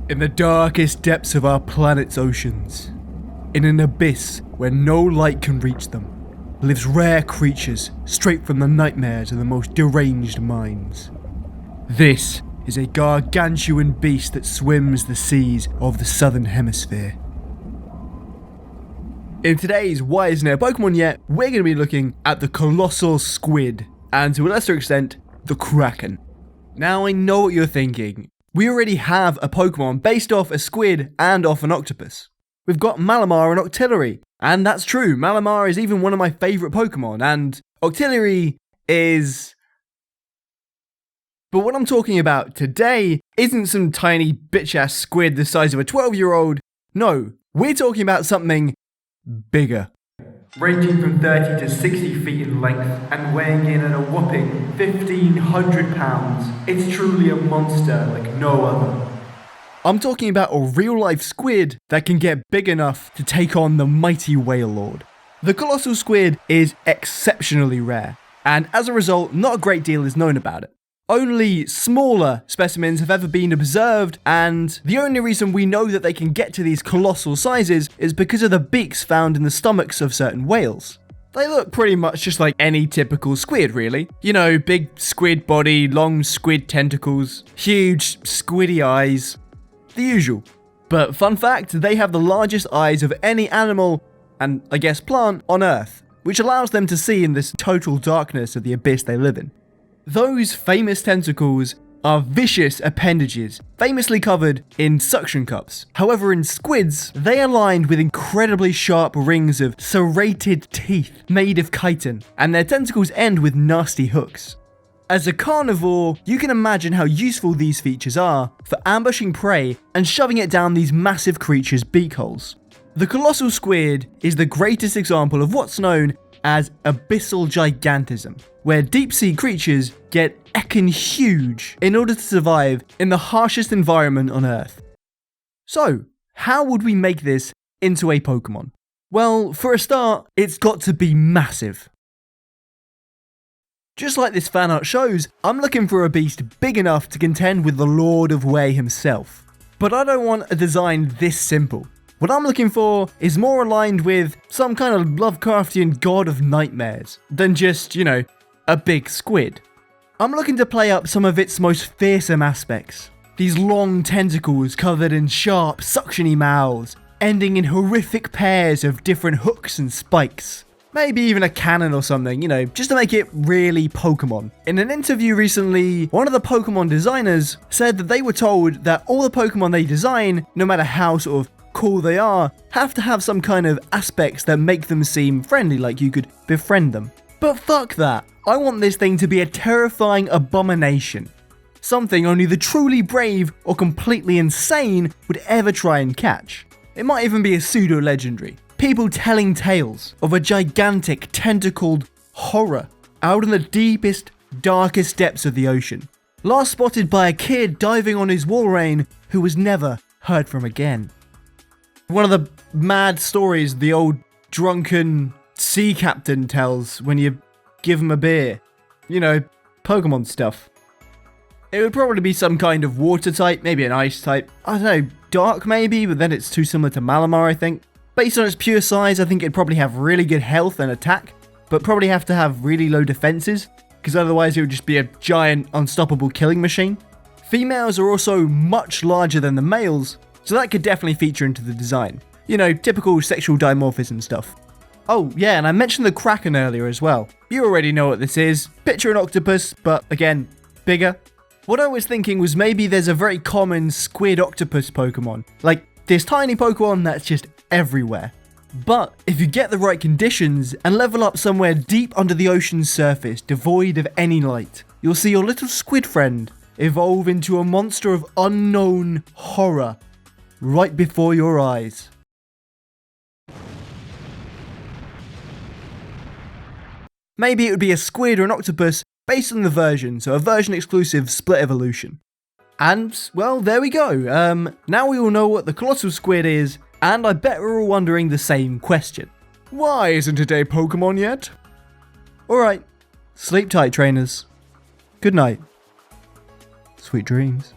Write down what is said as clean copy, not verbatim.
In the darkest depths of our planet's oceans, in an abyss where no light can reach them, lives rare creatures straight from the nightmares of the most deranged minds. This is a gargantuan beast that swims the seas of the southern hemisphere. In today's Why Isn't There a Pokemon Yet, we're going to be looking at the Colossal Squid, and to a lesser extent, the Kraken. Now I know what you're thinking. We already have a Pokemon based off a squid and off an octopus. We've got Malamar and Octillery, and that's true, Malamar is even one of my favourite Pokemon, and Octillery is... But what I'm talking about today isn't some tiny bitch-ass squid the size of a 12-year-old, no, we're talking about something bigger. Ranging from 30 to 60 feet in length and weighing in at a whopping 1,500 pounds, it's truly a monster like no other. I'm talking about a real-life squid that can get big enough to take on the mighty whale lord. The Colossal Squid is exceptionally rare, and as a result, not a great deal is known about it. Only smaller specimens have ever been observed, and the only reason we know that they can get to these colossal sizes is because of the beaks found in the stomachs of certain whales. They look pretty much just like any typical squid, really. You know, big squid body, long squid tentacles, huge squiddy eyes, the usual. But fun fact, they have the largest eyes of any animal, and I guess plant, on Earth, which allows them to see in this total darkness of the abyss they live in. Those famous tentacles are vicious appendages, famously covered in suction cups. However, in squids, they are lined with incredibly sharp rings of serrated teeth made of chitin, and their tentacles end with nasty hooks. As a carnivore, you can imagine how useful these features are for ambushing prey and shoving it down these massive creatures' beak holes. The Colossal Squid is the greatest example of what's known as abyssal gigantism, where deep-sea creatures get eckin' huge in order to survive in the harshest environment on Earth. So, how would we make this into a Pokemon? Well, for a start, it's got to be massive. Just like this fan art shows, I'm looking for a beast big enough to contend with the Lord of Way himself. But I don't want a design this simple. What I'm looking for is more aligned with some kind of Lovecraftian god of nightmares than just, you know, a big squid. I'm looking to play up some of its most fearsome aspects. These long tentacles covered in sharp, suctiony mouths, ending in horrific pairs of different hooks and spikes. Maybe even a cannon or something, you know, just to make it really Pokemon. In an interview recently, one of the Pokemon designers said that they were told that all the Pokemon they design, no matter how sort of cool they are, have to have some kind of aspects that make them seem friendly, like you could befriend them. But fuck that. I want this thing to be a terrifying abomination. Something only the truly brave or completely insane would ever try and catch. It might even be a pseudo-legendary. People telling tales of a gigantic, tentacled horror out in the deepest, darkest depths of the ocean. Last spotted by a kid diving on his Walrein who was never heard from again. One of the mad stories the old drunken sea captain tells when you give him a beer. You know, Pokemon stuff. It would probably be some kind of water type, maybe an ice type. I don't know, dark maybe, but then it's too similar to Malamar, I think. Based on its pure size, I think it'd probably have really good health and attack, but probably have to have really low defenses, because otherwise it would just be a giant, unstoppable killing machine. Females are also much larger than the males, so that could definitely feature into the design. You know, typical sexual dimorphism stuff. Oh yeah, and I mentioned the Kraken earlier as well. You already know what this is. Picture an octopus, but again, bigger. What I was thinking was maybe there's a very common squid octopus Pokemon. Like this tiny Pokemon that's just everywhere. But if you get the right conditions and level up somewhere deep under the ocean's surface, devoid of any light, you'll see your little squid friend evolve into a monster of unknown horror right before your eyes. Maybe it would be a squid or an octopus based on the version, so a version exclusive split evolution. And, well, there we go. Now we all know what the Colossal Squid is, and I bet we're all wondering the same question. Why isn't it a Pokemon yet? Alright, sleep tight trainers. Good night. Sweet dreams.